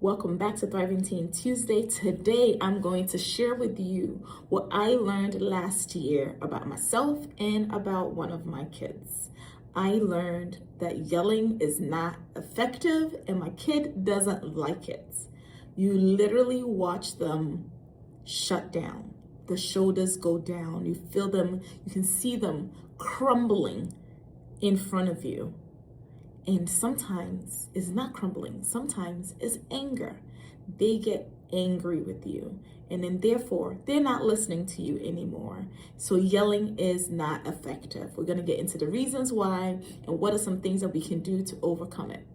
Welcome back to Thriving Teen Tuesday. Today, I'm going to share with you what I learned last year about myself and about one of my kids. I learned that yelling is not effective and my kid doesn't like it. You literally watch them shut down. The shoulders go down. You feel them, you can see them crumbling in front of you. And sometimes it's not crumbling, sometimes it's anger. They get angry with you, and then therefore they're not listening to you anymore. So yelling is not effective. We're going to get into the reasons why and what are some things that we can do to overcome it.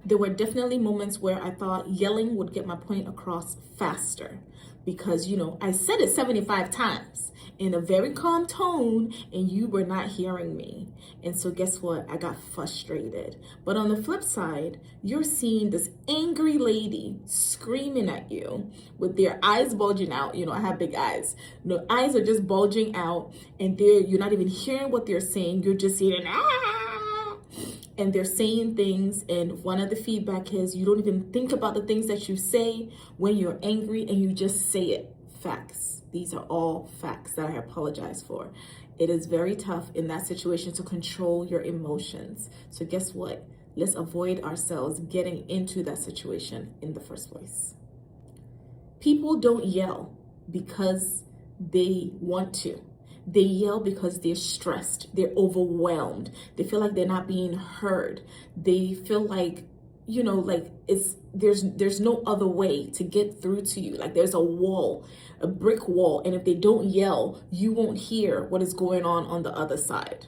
There were definitely moments where I thought yelling would get my point across faster because, I said it 75 times in a very calm tone and you were not hearing me. And so guess what? I got frustrated. But on the flip side, you're seeing this angry lady screaming at you with their eyes bulging out. I have big eyes. The eyes are just bulging out and you're not even hearing what they're saying. You're just hearing, and they're saying things, and one of the feedback is you don't even think about the things that you say when you're angry and you just say it. Facts. These are all facts that I apologize for. It is very tough in that situation to control your emotions. So guess what? Let's avoid ourselves getting into that situation in the first place. People don't yell because they want to. They yell because they're stressed, they're overwhelmed, they feel like they're not being heard. They feel like, there's no other way to get through to you. Like there's a wall, a brick wall, and if they don't yell, you won't hear what is going on the other side.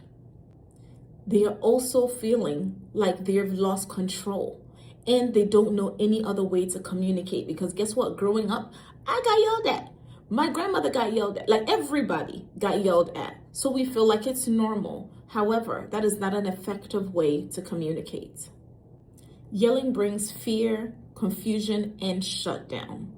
They are also feeling like they've lost control and they don't know any other way to communicate because guess what? Growing up, I got yelled at. My grandmother got yelled at, like everybody got yelled at. So we feel like it's normal. However, that is not an effective way to communicate. Yelling brings fear, confusion, and shutdown.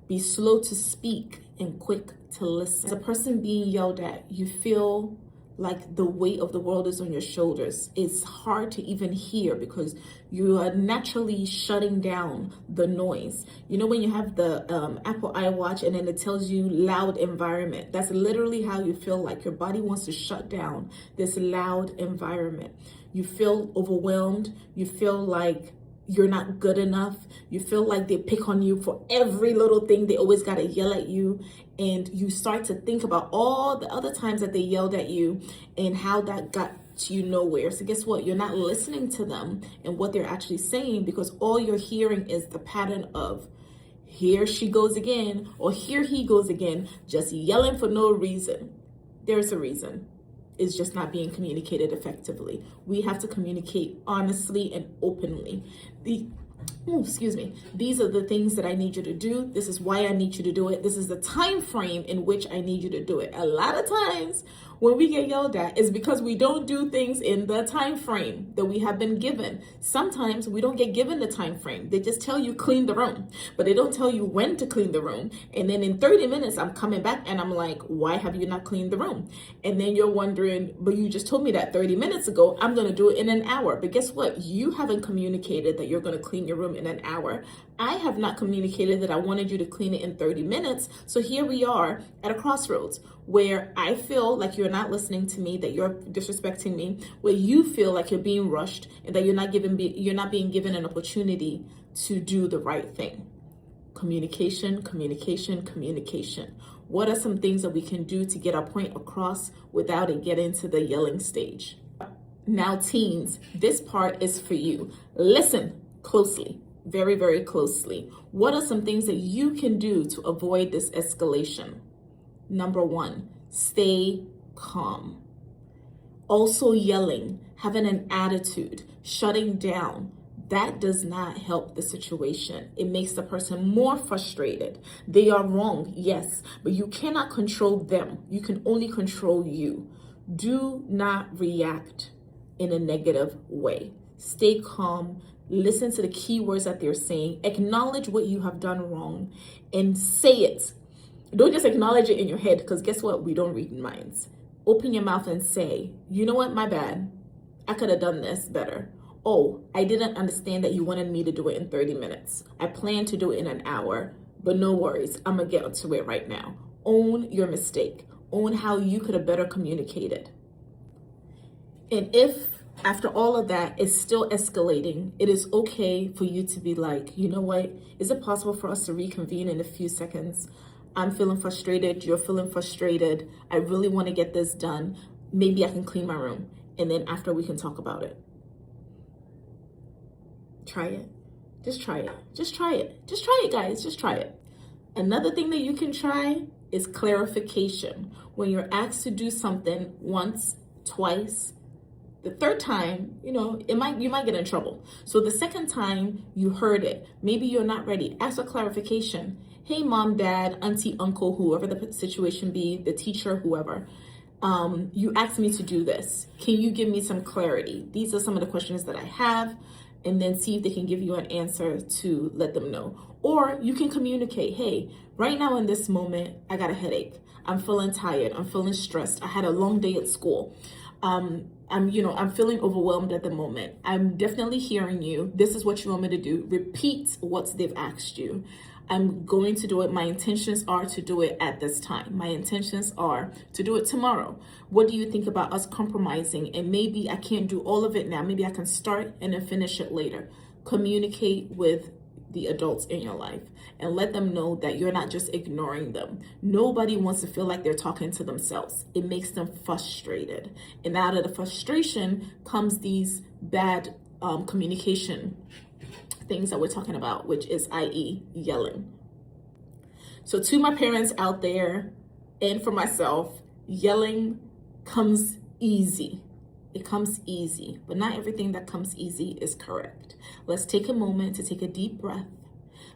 Be slow to speak and quick to listen. As a person being yelled at, you feel like the weight of the world is on your shoulders. It's hard to even hear because you are naturally shutting down the noise. When you have the Apple iWatch and then it tells you loud environment, that's literally how you feel like your body wants to shut down this loud environment. You feel overwhelmed. You feel like you're not good enough. You feel like they pick on you for every little thing. They always got to yell at you. And you start to think about all the other times that they yelled at you and how that got you nowhere. So guess what? You're not listening to them and what they're actually saying because all you're hearing is the pattern of here she goes again or here he goes again, just yelling for no reason. There's a reason. Is just not being communicated effectively. We have to communicate honestly and openly. These are the things that I need you to do. This is why I need you to do it. This is the time frame in which I need you to do it. A lot of times when we get yelled at is because we don't do things in the time frame that we have been given. Sometimes we don't get given the time frame. They just tell you clean the room, but they don't tell you when to clean the room. And then in 30 minutes, I'm coming back and I'm like, why have you not cleaned the room? And then you're wondering, but you just told me that 30 minutes ago, I'm going to do it in an hour. But guess what? You haven't communicated that you're going to clean your room in an hour. I have not communicated that I wanted you to clean it in 30 minutes. So here we are at a crossroads where I feel like you're not listening to me, that you're disrespecting me, where you feel like you're being rushed and that you're not being given an opportunity to do the right thing. Communication, communication, communication. What are some things that we can do to get our point across without it getting to the yelling stage? Now, teens, this part is for you. Listen closely, very, very closely. What are some things that you can do to avoid this escalation? Number one, stay calm. Also yelling, having an attitude, shutting down, that does not help the situation. It makes the person more frustrated. They are wrong, yes, but you cannot control them. You can only control you. Do not react in a negative way. Stay calm. Listen to the key words that they're saying. Acknowledge what you have done wrong and say it. Don't just acknowledge it in your head because guess what? We don't read minds. Open your mouth and say, you know what? My bad. I could have done this better. Oh, I didn't understand that you wanted me to do it in 30 minutes. I plan to do it in an hour, but no worries. I'm going to get to it right now. Own your mistake. Own how you could have better communicated. And if after all of that it's still escalating, it is okay for you to be like, you know what? Is it possible for us to reconvene in a few seconds? I'm feeling frustrated. You're feeling frustrated. I really want to get this done. Maybe I can clean my room. And then after we can talk about it. Try it. Just try it. Just try it. Just try it, guys. Just try it. Another thing that you can try is clarification. When you're asked to do something once, twice, the third time, you might get in trouble. So the second time you heard it, maybe you're not ready. Ask for clarification. Hey, mom, dad, auntie, uncle, whoever the situation be, the teacher, whoever. You asked me to do this. Can you give me some clarity? These are some of the questions that I have. And then see if they can give you an answer to let them know. Or you can communicate, hey, right now in this moment, I got a headache. I'm feeling tired. I'm feeling stressed. I had a long day at school. I'm feeling overwhelmed at the moment. I'm definitely hearing you. This is what you want me to do. Repeat what they've asked you. I'm going to do it. My intentions are to do it at this time. My intentions are to do it tomorrow. What do you think about us compromising? And maybe I can't do all of it now. Maybe I can start and then finish it later. Communicate with the adults in your life and let them know that you're not just ignoring them. Nobody wants to feel like they're talking to themselves. It makes them frustrated. And out of the frustration comes these bad communication things that we're talking about, which is i.e. yelling. So to my parents out there and for myself, yelling comes easy. It comes easy, but not everything that comes easy is correct. Let's take a moment to take a deep breath.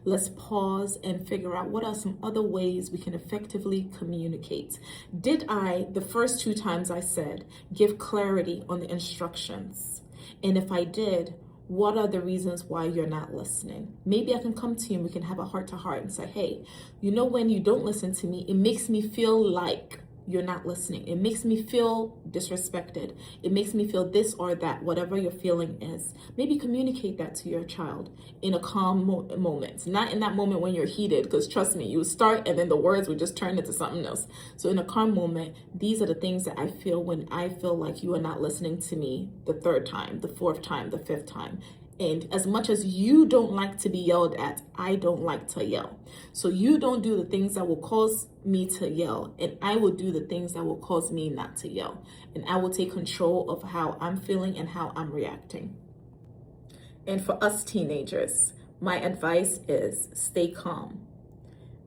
Let's pause and figure out what are some other ways we can effectively communicate. Did I, the first 2 times I said, give clarity on the instructions? And if I did, what are the reasons why you're not listening? Maybe I can come to you and we can have a heart-to-heart and say, hey, when you don't listen to me, it makes me feel like you're not listening. It makes me feel disrespected. It makes me feel this or that, whatever your feeling is. Maybe communicate that to your child in a calm moment, not in that moment when you're heated, because trust me, you start and then the words would just turn into something else. So in a calm moment, these are the things that I feel when I feel like you are not listening to me the 3rd time, the 4th time, the 5th time. And as much as you don't like to be yelled at, I don't like to yell. So you don't do the things that will cause me to yell, and I will do the things that will cause me not to yell. And I will take control of how I'm feeling and how I'm reacting. And for us teenagers, my advice is stay calm.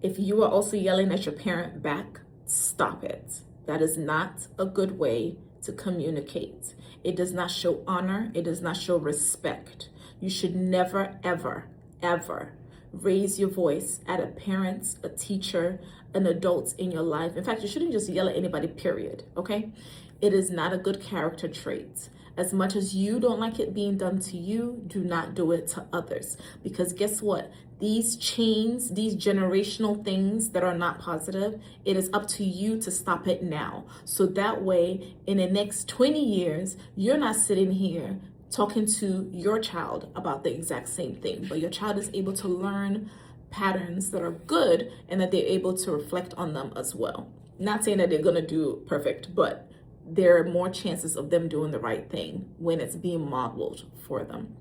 If you are also yelling at your parent back, stop it. That is not a good way to communicate. It does not show honor. It does not show respect. You should never, ever, ever raise your voice at a parent, a teacher, an adult in your life. In fact, you shouldn't just yell at anybody, period, okay? It is not a good character trait. As much as you don't like it being done to you, do not do it to others. Because guess what? These chains, these generational things that are not positive, it is up to you to stop it now. So that way, in the next 20 years, you're not sitting here talking to your child about the exact same thing, but your child is able to learn patterns that are good and that they're able to reflect on them as well. Not saying that they're gonna do perfect, but there are more chances of them doing the right thing when it's being modeled for them.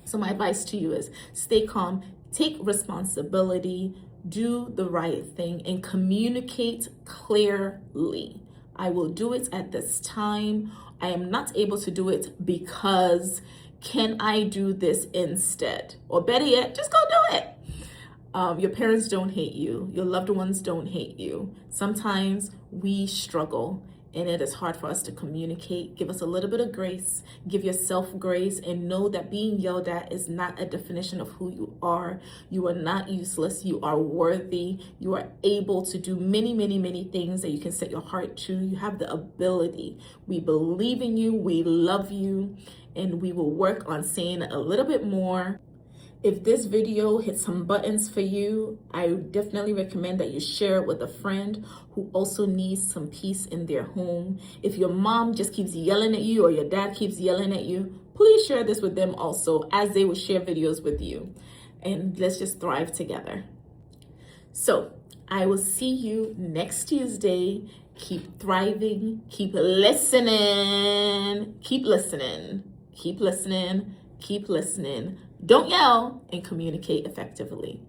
So my advice to you is stay calm, take responsibility, do the right thing, and communicate clearly. I will do it at this time. I am not able to do it because can I do this instead? Or better yet, just go do it. Your parents don't hate you. Your loved ones don't hate you. Sometimes we struggle and it is hard for us to communicate. Give us a little bit of grace. Give yourself grace and know that being yelled at is not a definition of who you are. You are not useless. You are worthy. You are able to do many, many, many things that you can set your heart to. You have the ability. We believe in you. We love you. And we will work on saying a little bit more. If this video hit some buttons for you, I definitely recommend that you share it with a friend who also needs some peace in their home. If your mom just keeps yelling at you or your dad keeps yelling at you, please share this with them also, as they will share videos with you. And let's just thrive together. So I will see you next Tuesday. Keep thriving, keep listening, keep listening, keep listening, keep listening. Don't yell, and communicate effectively.